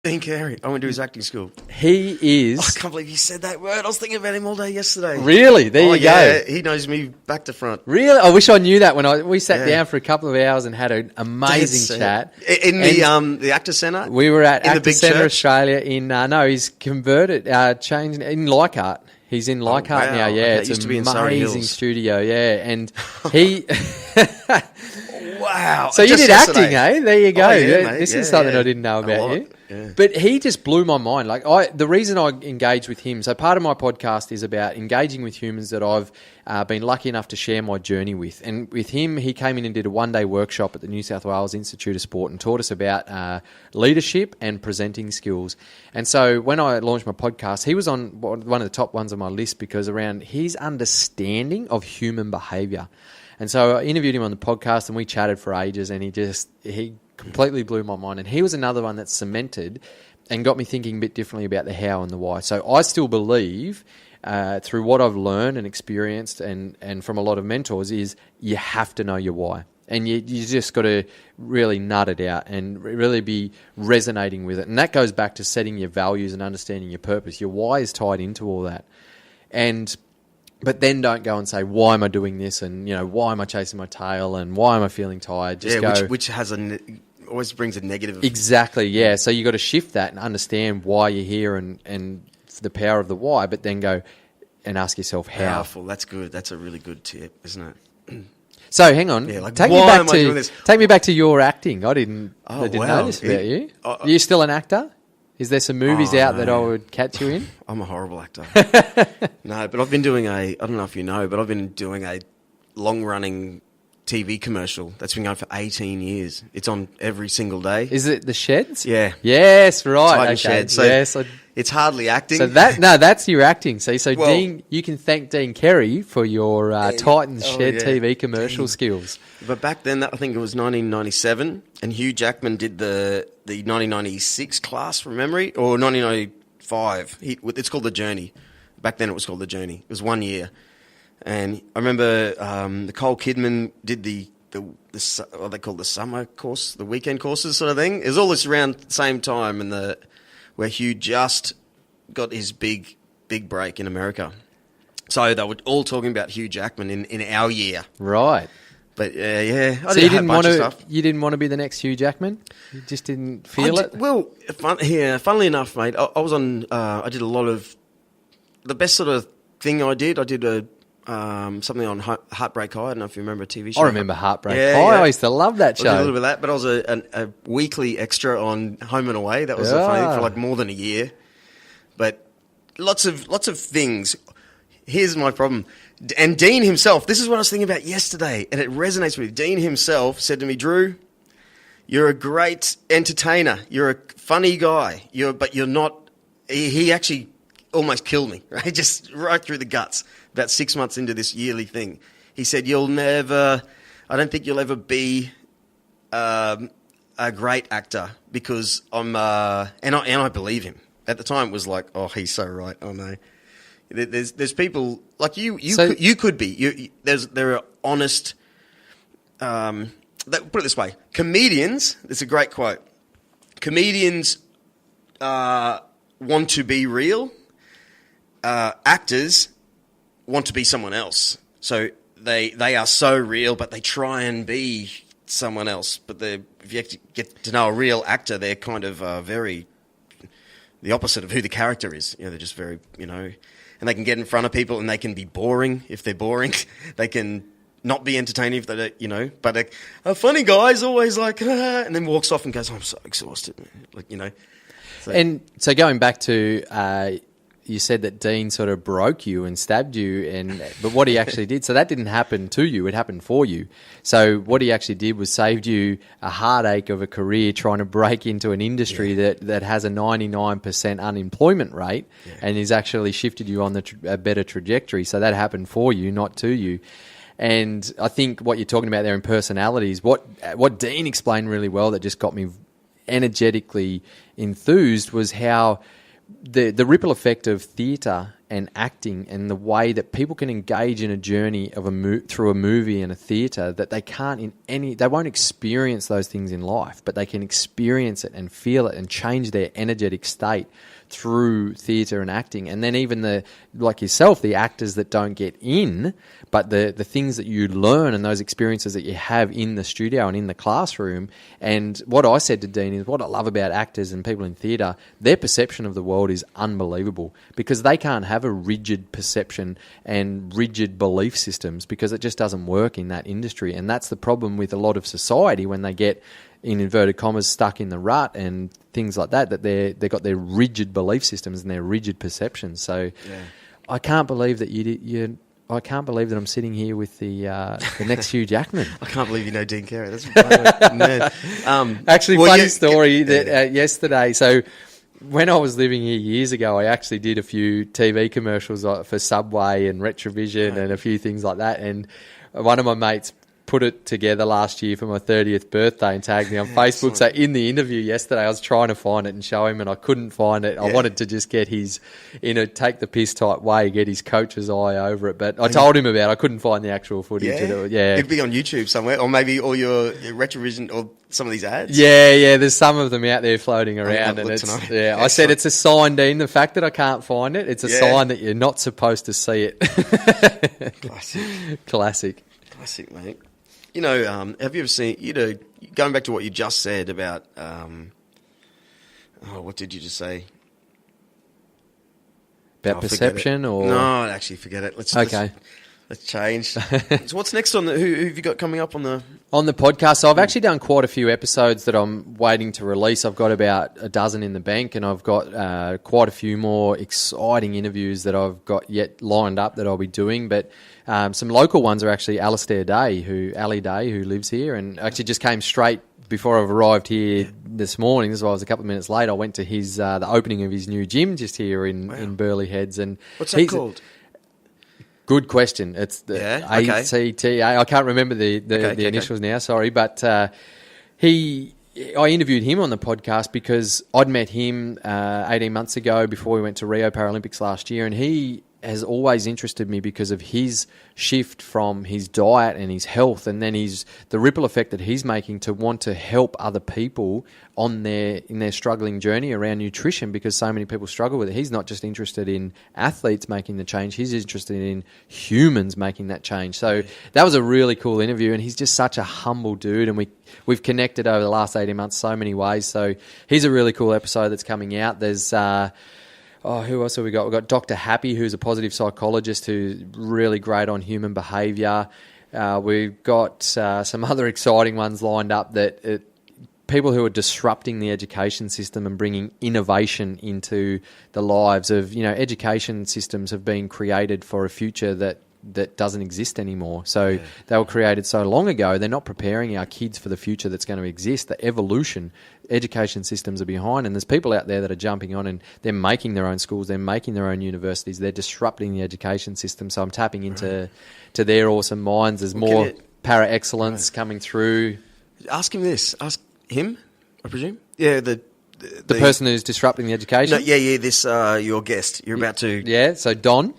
Dean Carey. I went to his acting school. He is... I can't believe you said that word. I was thinking about him all day yesterday. Really? There you go. He knows me back to front. Really? I wish I knew that when we sat down for a couple of hours and had an amazing chat. In the Actor Centre? We were at Actor Centre church? Australia in... no, he's converted, changed in Leichhardt. He's in Leichhardt now, yeah. Okay. It's used to an be in Surrey amazing Hills. studio, yeah. And he... Wow. So you did acting, eh? There you go. Oh, yeah, mate. This is something I didn't know about you. Yeah. But he just blew my mind. Like the reason I engaged with him, so part of my podcast is about engaging with humans that I've been lucky enough to share my journey with. And with him, he came in and did a one-day workshop at the New South Wales Institute of Sport and taught us about leadership and presenting skills. And so when I launched my podcast, he was on one of the top ones on my list because around his understanding of human behaviour. And so I interviewed him on the podcast and we chatted for ages, and he completely blew my mind. And he was another one that cemented and got me thinking a bit differently about the how and the why. So I still believe through what I've learned and experienced and from a lot of mentors is you have to know your why. And you just got to really nut it out and really be resonating with it. And that goes back to setting your values and understanding your purpose. Your why is tied into all that. But then don't go and say, why am I doing this? And, why am I chasing my tail? And why am I feeling tired? Just go, which has always brings a negative. Exactly, yeah. So you got to shift that and understand why you're here and the power of the why, but then go and ask yourself how. Powerful. That's good. That's a really good tip, isn't it? So hang on. Yeah, take me back to your acting. I didn't know this about you. Are you still an actor? Is there some movies out that I would catch you in? I'm a horrible actor. No, but I've been doing I don't know if you know, but I've been doing a long-running TV commercial that's been going for 18 years. It's on every single day. Is it The Sheds? Yeah. Yes, right. Okay. Shed. So yes, it's hardly acting. So that's your acting. So Dean, you can thank Dean Carey for your Titans Shed TV commercial skills. But back then, I think it was 1997, and Hugh Jackman did the 1996 class from memory, or 1995. It's called The Journey. Back then, it was called The Journey. It was 1 year, and I remember Nicole Kidman did the what they call the summer course, the weekend courses sort of thing. It was all this around the same time, and where Hugh just got his big break in America. So they were all talking about Hugh Jackman in our year, right? But yeah, so you didn't want to. You didn't want to be the next Hugh Jackman. You just didn't feel it. Well, funnily enough, mate, I was on. I did a lot of the best sort of thing I did. I did something on Heartbreak High. I don't know if you remember a TV show. I remember Heartbreak High. I used to love that show. I did a little bit of that, but I was a weekly extra on Home and Away. That was funny for like more than a year. But lots of things. Here's my problem. And Dean himself, this is what I was thinking about yesterday, and it resonates with me. Dean himself said to me, Drew, you're a great entertainer. You're a funny guy. But you're not... He actually almost killed me, right? Just right through the guts about 6 months into this yearly thing. He said, I don't think you'll ever be a great actor because I'm... and I believe him. At the time, it was like, oh, he's so right. Oh, no. There's people like you could be. There are honest. Put it this way: comedians. It's a great quote. Comedians want to be real. Actors want to be someone else. So they are so real, but they try and be someone else. But if you actually get to know a real actor, they're kind of very the opposite of who the character is. They're just very and they can get in front of people and they can be boring if they're boring. They can not be entertaining if they don't, But a funny guy's always like, and then walks off and goes, I'm so exhausted. So. And so going back to, you said that Dean sort of broke you and stabbed you, but what he actually did, so that didn't happen to you, it happened for you. So what he actually did was saved you a heartache of a career trying to break into an industry that has a 99% unemployment rate, and he's actually shifted you on a better trajectory. So that happened for you, not to you. And I think what you're talking about there in personalities, what Dean explained really well that just got me energetically enthused was how the ripple effect of theatre and acting and the way that people can engage in a journey of through a movie and a theatre that they can't they won't experience those things in life, but they can experience it and feel it and change their energetic state through theatre and acting. And then even like yourself, the actors that don't get in, but the things that you learn and those experiences that you have in the studio and in the classroom. And what I said to Dean is what I love about actors and people in theatre, their perception of the world is unbelievable because they can't have a rigid perception and rigid belief systems because it just doesn't work in that industry. And that's the problem with a lot of society when they get, in inverted commas, stuck in the rut and things like that, that they've got their rigid belief systems and their rigid perceptions. So I can't believe that I can't believe that I'm sitting here with the next Hugh Jackman. I can't believe you know Dean Carey. That's man. Actually, funny story that yesterday. So when I was living here years ago, I actually did a few TV commercials for Subway and Retrovision and a few things like that. And one of my mates put it together last year for my 30th birthday and tagged me on Facebook. So in the interview yesterday, I was trying to find it and show him, and I couldn't find it. I wanted to just get his, take the piss type way, get his coach's eye over it. But I told him about it. I couldn't find the actual footage. It'd be on YouTube somewhere, or maybe all your Retrovision or some of these ads. Yeah. There's some of them out there floating around, and I said it's a sign, Dean. The fact that I can't find it, it's a sign that you're not supposed to see it. Classic, mate. You know, have you ever seen, going back to what you just said about, what did you just say? About perception or? No, actually forget it. Let's change. So what's next who have you got coming up on the podcast? So I've actually done quite a few episodes that I'm waiting to release. I've got about a dozen in the bank, and I've got quite a few more exciting interviews that I've got yet lined up that I'll be doing. But some local ones are actually Ali Day, who lives here, and actually just came straight before I've arrived here this morning. This is why I was a couple of minutes late. I went to his the opening of his new gym just here in Burleigh Heads. And what's that called? Good question. It's the ACTA. I can't remember the initials now, sorry. But I interviewed him on the podcast because I'd met him 18 months ago before we went to Rio Paralympics last year, and he has always interested me because of his shift from his diet and his health, and then the ripple effect that he's making to want to help other people in their struggling journey around nutrition, because so many people struggle with it. He's not just interested in athletes making the change, he's interested in humans making that change. So that was a really cool interview, and he's just such a humble dude, and we've connected over the last 18 months so many ways. So he's a really cool episode that's coming out. There's who else have we got? We've got Dr. Happy, who's a positive psychologist who's really great on human behaviour. We've got some other exciting ones lined up people who are disrupting the education system and bringing innovation into the lives of, education systems have been created for a future that doesn't exist anymore. So they were created so long ago, they're not preparing our kids for the future that's going to exist. The evolution, education systems are behind, and there's people out there that are jumping on and they're making their own schools, they're making their own universities, they're disrupting the education system. So I'm tapping into their awesome minds. There's more para-excellence coming through. Ask him this. Ask him, I presume? Yeah, the person who's disrupting the education? No, this your guest. You're about to... Yeah, so Don.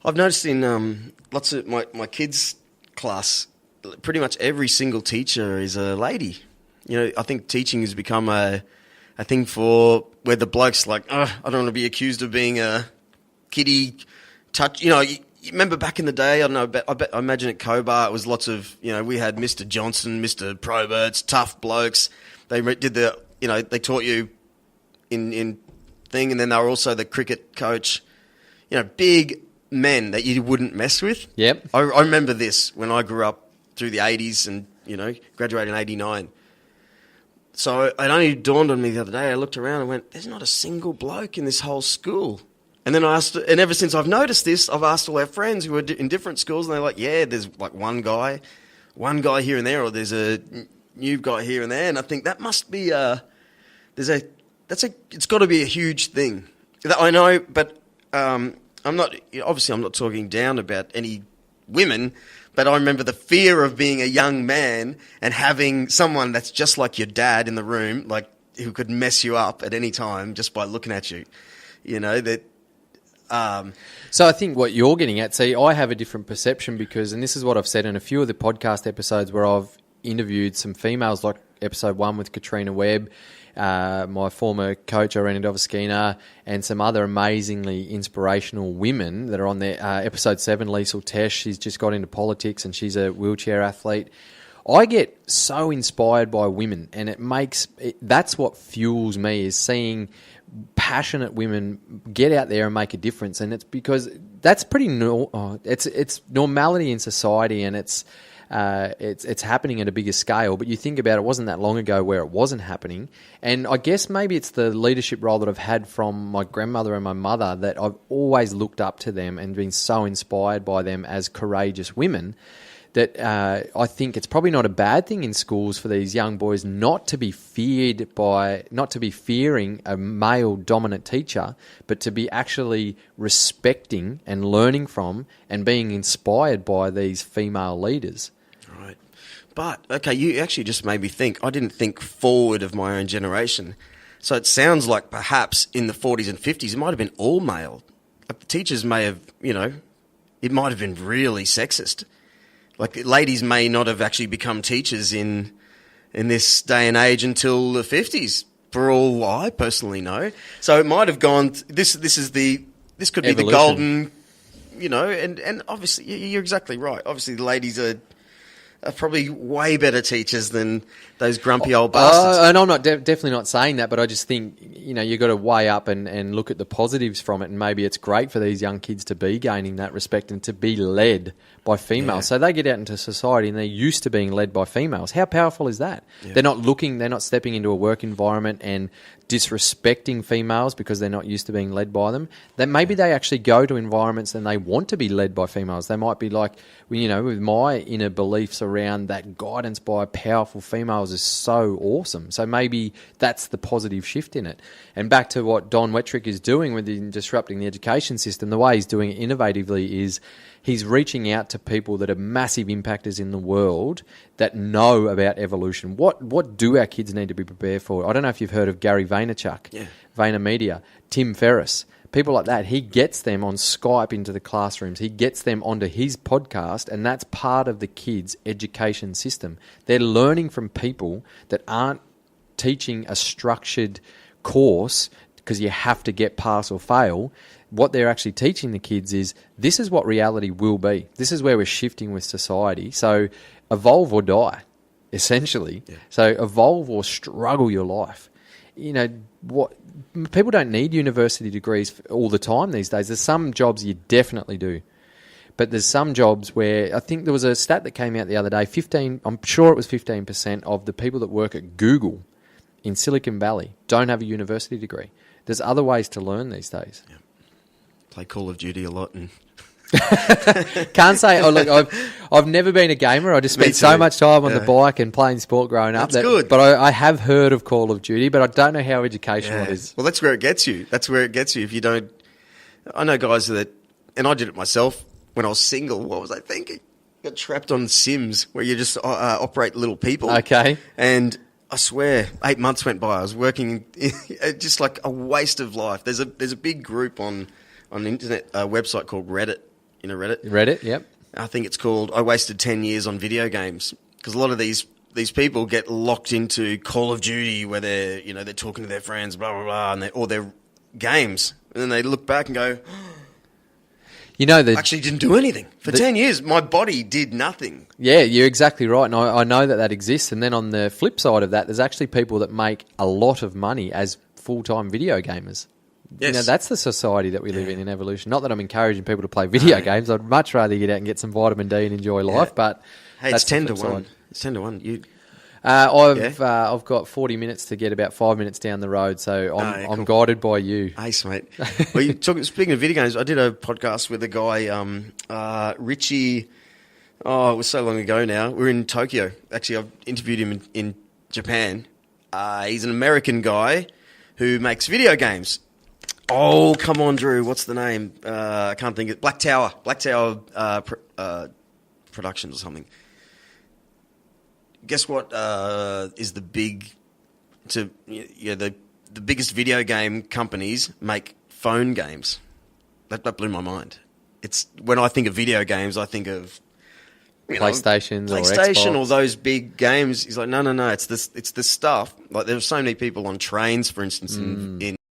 I've noticed in lots of my kids' class, pretty much every single teacher is a lady. I think teaching has become a thing for where the bloke's like, I don't want to be accused of being a kiddie touch. You remember back in the day, I don't know, I imagine at Cobar it was lots of, we had Mr. Johnson, Mr. Proberts, tough blokes. They did they taught you in thing, and then they were also the cricket coach. Big men that you wouldn't mess with. Yep. I remember this when I grew up through the 80s and, graduated in 89. So it only dawned on me the other day. I looked around and went, there's not a single bloke in this whole school. And then and ever since I've noticed this, I've asked all our friends who are in different schools, and they're like, yeah, there's like one guy here and there, or there's a new guy here and there. And I think that must be it's got to be a huge thing. I know, but I'm not talking down about any women, but I remember the fear of being a young man and having someone that's just like your dad in the room, like who could mess you up at any time just by looking at you. That So I think what you're getting at, see, I have a different perception because, and this is what I've said in a few of the podcast episodes where I've interviewed some females, like episode 1 with Katrina Webb, my former coach, Irene Dovoskina, and some other amazingly inspirational women that are on there. Episode 7, Liesl Tesh, she's just got into politics and she's a wheelchair athlete. I get so inspired by women, and that's what fuels me, is seeing passionate women get out there and make a difference. And it's because that's pretty it's normality in society, and it's happening at a bigger scale. But you think about it, wasn't that long ago where it wasn't happening. And I guess maybe it's the leadership role that I've had from my grandmother and my mother, that I've always looked up to them and been so inspired by them as courageous women, that I think it's probably not a bad thing in schools for these young boys not to be fearing a male dominant teacher, but to be actually respecting and learning from and being inspired by these female leaders. Right. But, okay, you actually just made me think. I didn't think forward of my own generation. So it sounds like perhaps in the 40s and 50s, it might have been all male. Like the teachers may have, it might have been really sexist. Like ladies may not have actually become teachers in this day and age until the 50s, for all I personally know. So it might have gone. This could be Evolution. The golden, and obviously you're exactly right. Obviously the ladies are probably way better teachers than those grumpy old bastards. And I'm not definitely not saying that, but I just think you've got to weigh up and look at the positives from it, and maybe it's great for these young kids to be gaining that respect and to be led by females. Yeah. So they get out into society and they're used to being led by females. How powerful is that? Yeah. They're not stepping into a work environment and disrespecting females because they're not used to being led by them. Then maybe they actually go to environments and they want to be led by females. They might be like, with my inner beliefs around that guidance by powerful females is so awesome. So maybe that's the positive shift in it. And back to what Don Wettrick is doing with disrupting the education system, the way he's doing it innovatively is he's reaching out to people that are massive impactors in the world that know about evolution. What do our kids need to be prepared for? I don't know if you've heard of Gary Vaynerchuk, VaynerMedia, Tim Ferriss, people like that. He gets them on Skype into the classrooms. He gets them onto his podcast, and that's part of the kids' education system. They're learning from people that aren't teaching a structured course because you have to get pass or fail. What they're actually teaching the kids is this is what reality will be. This is where we're shifting with society. So evolve or die, essentially. Yeah. So evolve or struggle your life. People don't need university degrees all the time these days. There's some jobs you definitely do. But there's some jobs where I think there was a stat that came out the other day, I'm sure it was 15% of the people that work at Google in Silicon Valley don't have a university degree. There's other ways to learn these days. Yeah. Play Call of Duty a lot and can't say. Look, I've never been a gamer. I just spent so much time on the bike and playing sport growing up. That's good. But I have heard of Call of Duty, but I don't know how educational it is. Well, that's where it gets you. If you don't, I know guys and I did it myself when I was single. What was I thinking? Got trapped on Sims where you just operate little people. Okay. And I swear, 8 months went by. I was working just like a waste of life. There's a big group on an internet website called Reddit. You know Reddit? Reddit, yep. I think it's called I Wasted 10 Years on Video Games. Because a lot of these people get locked into Call of Duty where they're talking to their friends, blah, blah, blah, or their games. And then they look back and go, I actually didn't do anything. For 10 years, my body did nothing. Yeah, you're exactly right. And I know that exists. And then on the flip side of that, there's actually people that make a lot of money as full-time video gamers. Yes. That's the society that we live in evolution. Not that I'm encouring people to play video games. I'd much rather get out and get some vitamin D and enjoy life. But hey, it's 10 to 1. It's 10 to 1. I've got 40 minutes to get about 5 minutes down the road, so I'm guided by you. Ace, mate. Well, speaking of video games, I did a podcast with a guy, Richie. Oh, it was so long ago now. We were in Tokyo. Actually, I've interviewed him in Japan. He's an American guy who makes video games. Oh, come on, Drew. What's the name? I can't think of it. Black Tower Productions or something. Guess what is the biggest video game companies make phone games? that blew my mind. It's when I think of video games, I think of PlayStation or Xbox. Or those big games. He's like, no. It's this stuff. Like there's so many people on trains, for instance, in